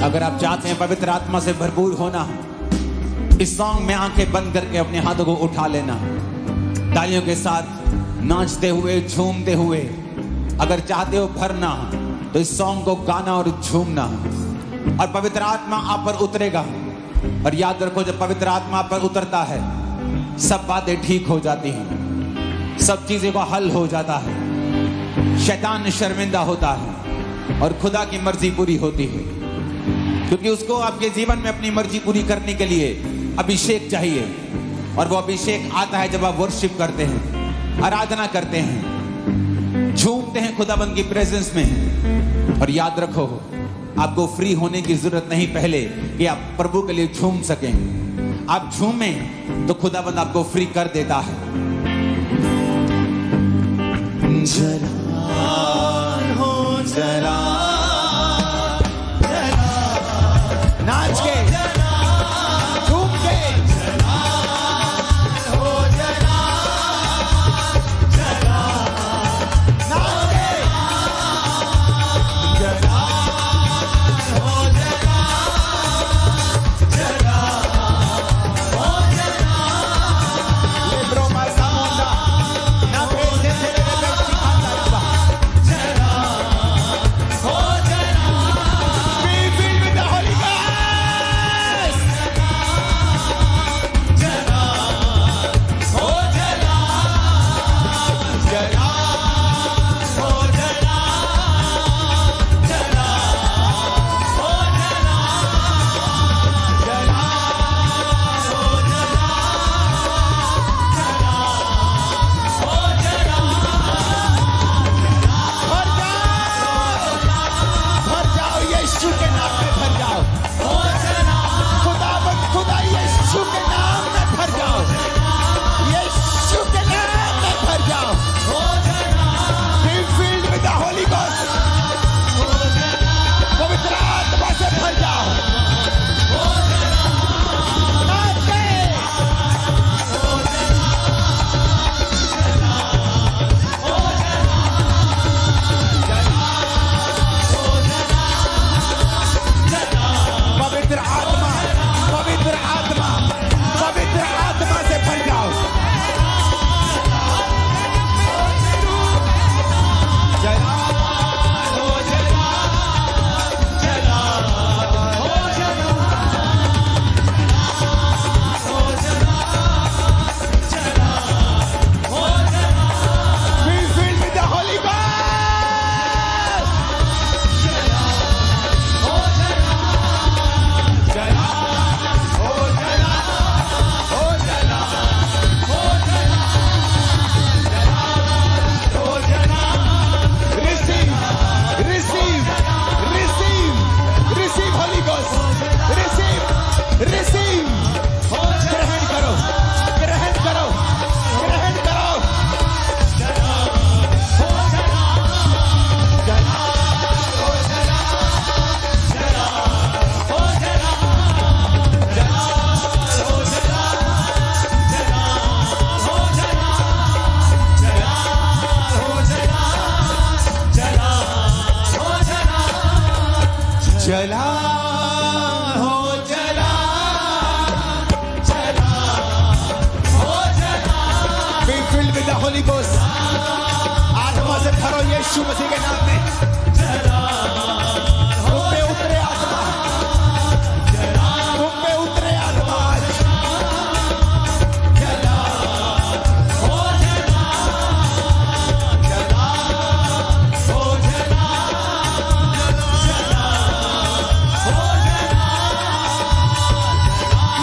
अगर आप चाहते हैं पवित्र आत्मा से भरपूर होना, इस सॉन्ग में आंखें बंद करके अपने हाथों को उठा लेना, तालियों के साथ नाचते हुए झूमते हुए। अगर चाहते हो भरना तो इस सॉन्ग को गाना और झूमना, और पवित्र आत्मा आप पर उतरेगा। और याद रखो, जब पवित्र आत्मा आप पर उतरता है सब बातें ठीक हो जाती हैं, सब चीजें का हल हो जाता है, शैतान शर्मिंदा होता है और खुदा की मर्जी पूरी होती है। क्योंकि उसको आपके जीवन में अपनी मर्जी पूरी करने के लिए अभिषेक चाहिए, और वो अभिषेक आता है जब आप वर्शिप करते हैं, आराधना करते हैं, झूमते हैं खुदाबंद की प्रेजेंस में। और याद रखो, आपको फ्री होने की जरूरत नहीं पहले कि आप प्रभु के लिए झूम सकें। आप झूमें तो खुदाबंद आपको फ्री कर देता है। जला हो जला, नाच के झूम के, जला हो जला, जला हो जला। Be filled with the Holy Ghost. आत्मा से भरो यीशु मसीह के नाम में। जला तुम पे उतरे आत्मा, तुम पे उतरे आत्मा। जला हो जला, जला हो जला।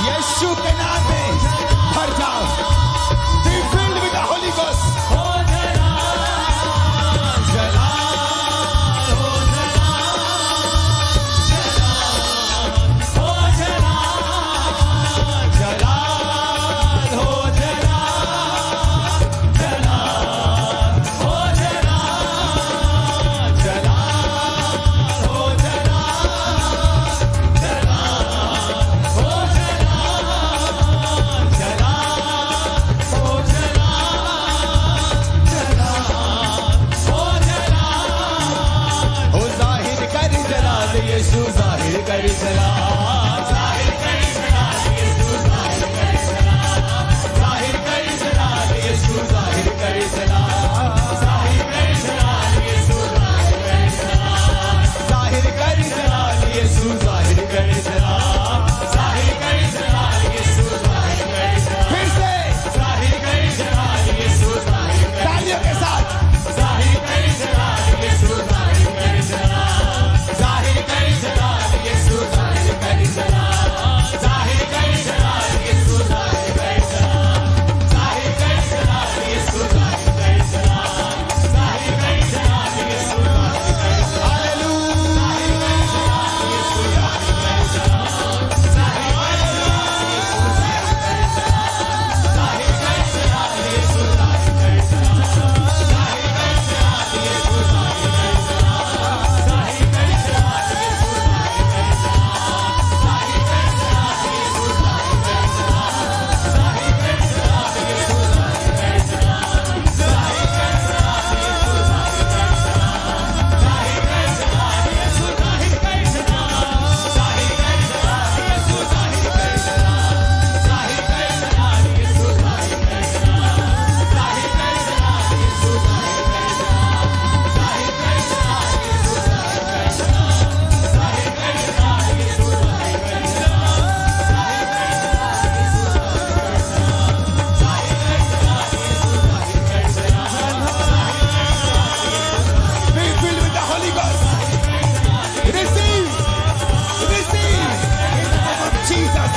यीशु के नाम में भर जाओ। Be filled with the Holy Ghost. जला कर चला, जाहिर कर जलाल यीशु जाहिर कर चला, जाहिर कर जलाल यीशु जाहिर कर चला, जाहिर कर जलाल यीशु जाहिर कर चला, जाहिर कर जलाल यीशु जाहिर कर चला, जाहिर कर जलाल यीशु जाहिर कर चला, फिर से जाहिर कर जलाल यीशु जाहिर कर, तालियों के साथ जाहिर कर जलाल यीशु जाहिर कर चला, जाहिर कर जलाल यीशु जाहिर कर चला, जाहिर कर जलाल यीशु जाहिर कर चला, जाहिर कर जलाल यीशु जाहिर कर चला, जाहिर कर जलाल यीशु जाहिर कर चला, हालेलुया, जाहिर कर जलाल यीशु जाहिर कर चला, जाहिर कर जलाल यीशु जाहिर कर चला, जाहिर कर जलाल यीशु जाहिर कर चला, जाहिर कर जलाल यीशु जाहिर कर चला, जाहिर कर जलाल यीशु जाहिर कर चला, जाहिर कर जलाल यीशु जाहिर कर चला, जाहिर कर जलाल यीशु जाहिर कर चला, जाहिर कर जलाल यीशु जाहिर कर चला, जाहिर कर जलाल यीशु जाहिर कर चला, जाहिर कर जलाल यीशु जाहिर कर चला, जाहिर कर जलाल यीशु जाहिर कर चला, जाहिर कर जलाल यीशु जाहिर कर चला, जाहिर कर जलाल यीशु जाहिर कर चला, जाहिर कर जलाल यीशु जाहिर कर चला, जाहिर कर जलाल यीशु जाहिर कर चला, be filled with the Holy Ghost. Receive, receive in the name of Jesus.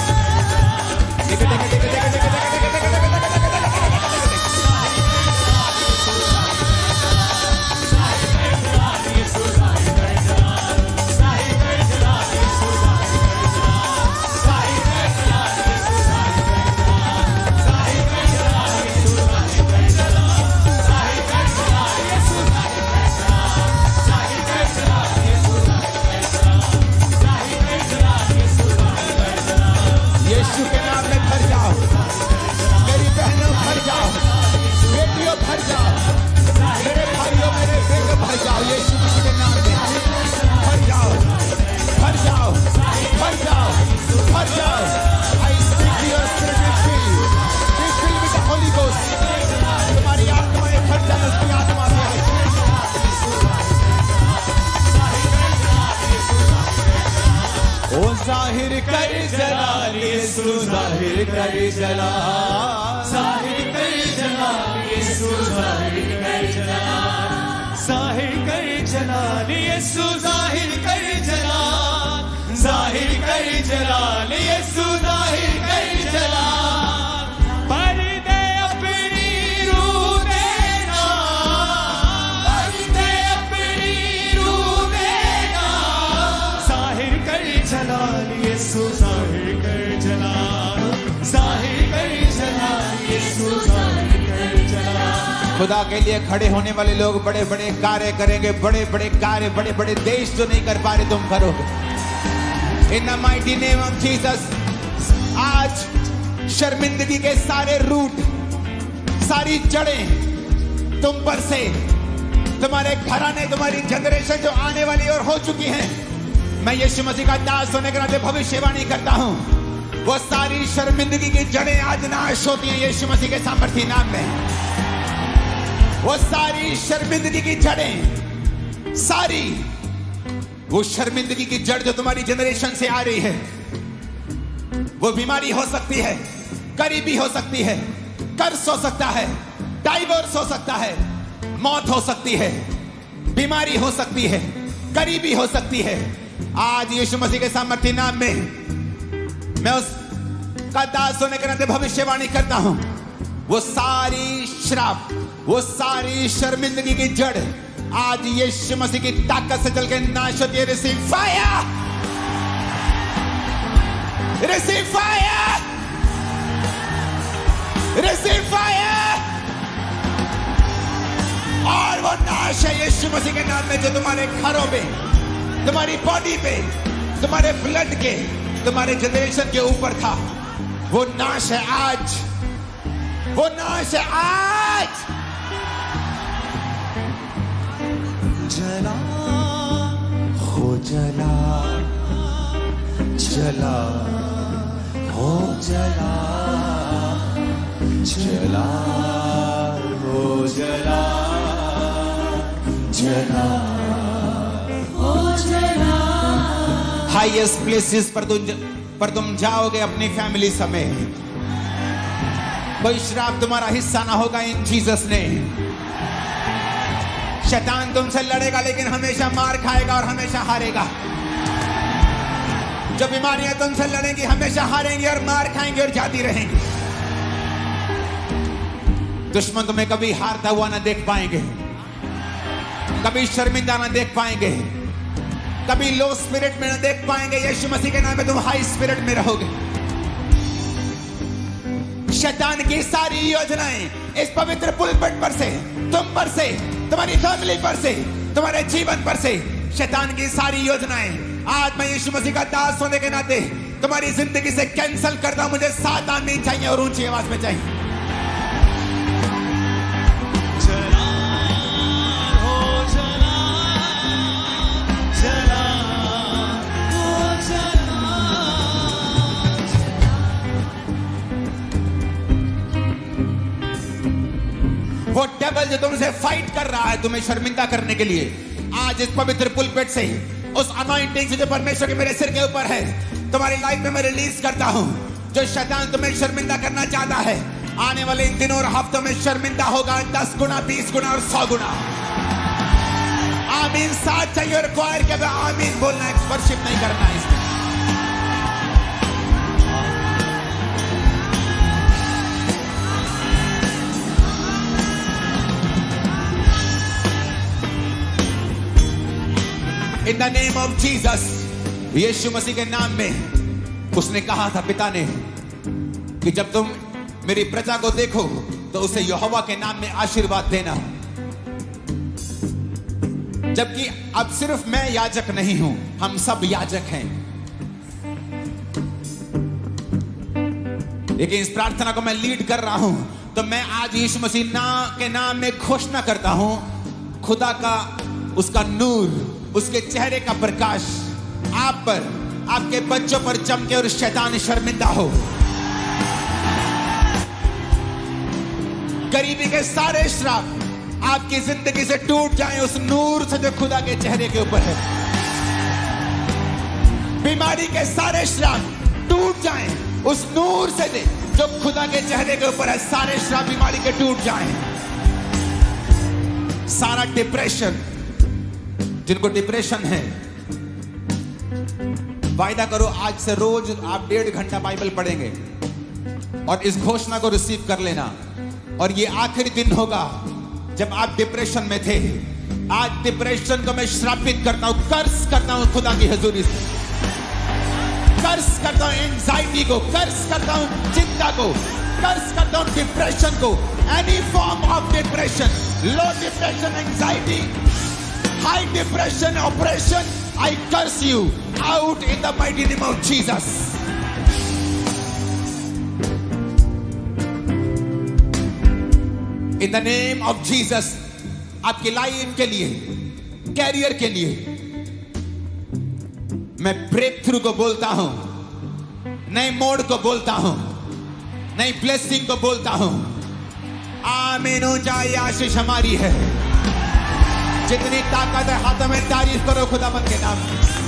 यीशु के नाम में भर जाओ, मेरी बहनों भर जाओ, बेटियों भर जाओ, मेरे भाइयों मेरे बेटे भर जाओ, यीशु मसीह के नाम में भर जाओ, भर जाओ, भर जाओ, भर जाओ। I speak to your spirit, be filled with the Holy Ghost. तुम्हारी आत्माएं भर जाए उसकी आत्मा से। ओ जाहिर कर जलाल यीशु जाहिर कर जलाल, जाहिर कर जलाल यीशु जाहिर कर जलाल, जाहिर कर जलाल यीशु जाहिर कर जलाल, जाहिर कर जलाल यीशु जाहिर कर जलाल, भर दे अपनी रूह देना, भर दे अपनी रूह देना, जाहिर कर जलाल यीशु जाहिर कर जलाल, जाहिर कर जलाल यीशु जाहिर कर जलाल। खुदा के लिए खड़े होने वाले लोग बड़े बड़े कार्य करेंगे, बड़े बड़े कार्य, बड़े बड़े देश जो नहीं कर पा रहे तुम करोगे। In the mighty name of Jesus. आज शर्मिंदगी के सारे रूट, सारी जड़ें तुम पर से, तुम्हारे घराने, तुम्हारी जनरेशन जो आने वाली और हो चुकी हैं, मैं यीशु मसीह का दास होने के नाते भविष्यवाणी करता हूं, वो सारी शर्मिंदगी की जड़ें आज नाश होती हैं यीशु मसीह के सामर्थी नाम में। वो सारी शर्मिंदगी की जड़ें, सारी वो शर्मिंदगी की जड़ जो तुम्हारी जनरेशन से आ रही है, वो बीमारी हो सकती है, गरीबी हो सकती है, कर्ज हो सकता है, डाइवोर्स हो सकता है, मौत हो सकती है, बीमारी हो सकती है, गरीबी हो सकती है। आज यीशु मसीह के सामर्थी नाम में मैं उस का दास होने के नाते भविष्यवाणी करता हूं, वो सारी श्राप, वो सारी शर्मिंदगी की जड़ आज यीशु मसीह की ताकत से चल के नाश होती है। Receive fire, receive fire, receive fire. और वो नाश है यीशु मसीह के नाम में जो तुम्हारे घरों में, तुम्हारी बॉडी पे, तुम्हारे ब्लड के, तुम्हारे जनरेशन के ऊपर था, वो नाश है आज, वो नाश है आज। जला हो जला जला हो जला, जला हो जला, जला हो जला। हाईएस्ट प्लेसेस पर तुम जाओगे अपनी फैमिली समेत। कोई श्राप तुम्हारा हिस्सा ना होगा इन जीसस ने। शैतान तुमसे लड़ेगा लेकिन हमेशा मार खाएगा और हमेशा हारेगा। जो बीमारियां तुमसे लड़ेंगी हमेशा हारेंगी और मार खाएंगे और जाती रहेंगी। दुश्मन तुम्हें कभी हारता हुआ ना देख पाएंगे, कभी शर्मिंदा ना देख पाएंगे, कभी लो स्पिरिट में ना देख पाएंगे। यीशु मसीह के नाम में तुम हाई स्पिरिट में रहोगे। शैतान की सारी योजनाएं इस पवित्र पुलपिट पर से, तुम पर से, तुम्हारी फैमिली पर से, तुम्हारे जीवन पर से, शैतान की सारी योजनाएं आज मैं यीशु मसीह का दास होने के नाते तुम्हारी जिंदगी से कैंसिल करता हूं। मुझे 7 आमीन चाहिए और ऊंची आवाज में चाहिए। जला हो जला, जला हो जला। वो डेविल जो तुमसे फाइट कर रहा है तुम्हें शर्मिंदा करने के लिए, आज इस पवित्र पुलपिट से उस अनॉइंटिंग से जो परमेश्वर के मेरे सिर के ऊपर है तुम्हारी लाइफ में मैं रिलीज करता हूं। जो शैतान तुम्हें शर्मिंदा करना चाहता है आने वाले इन दिनों और हफ्तों में शर्मिंदा होगा 10 गुना, 20 गुना और 100 गुना। आमीन साथ चाहिए और क्वायर के आमीन बोलना है, वर्शिप नहीं करना है इसमें। In the name of Jesus, यीशु मसीह के नाम में उसने कहा था पिता ने कि जब तुम मेरी प्रजा को देखो तो उसे यहोवा के नाम में आशीर्वाद देना। जबकि अब सिर्फ मैं याजक नहीं हूं, हम सब याजक हैं। लेकिन इस प्रार्थना को मैं लीड कर रहा हूं तो मैं आज यीशु मसीह के नाम में घोषणा करता हूं, खुदा का उसका नूर, उसके चेहरे का प्रकाश आप पर, आपके बच्चों पर चमके और शैतान शर्मिंदा हो। गरीबी के सारे श्राप आपकी जिंदगी से टूट जाएं उस नूर से जो खुदा के चेहरे के ऊपर है। बीमारी के सारे श्राप टूट जाएं उस नूर से जो खुदा के चेहरे के ऊपर है। सारे श्राप बीमारी के टूट जाएं। सारा डिप्रेशन, जिनको डिप्रेशन है, वायदा करो आज से रोज आप 1.5 घंटा बाइबल पढ़ेंगे और इस घोषणा को रिसीव कर लेना। और ये आखिरी दिन होगा जब आप डिप्रेशन में थे। आज डिप्रेशन को मैं श्रापित करता हूं, कर्स करता हूं खुदा की हजूरी से। कर्स करता हूं एंजाइटी को, कर्स करता हूं चिंता को, कर्स करता हूं डिप्रेशन को। Any form of depression, low depression, anxiety, high depression, oppression, I curse you out in the mighty name of Jesus. In the name of Jesus, आपकी लाइफ के लिए, कैरियर के लिए मैं ब्रेक थ्रू को बोलता हूं, नए मोड़ को बोलता हूं, नई ब्लेसिंग को बोलता हूं। आमीन। ऊंचा आशीष हमारी है। जितनी ताकत है हाथों में तारीफ करो खुदावंद के नाम की।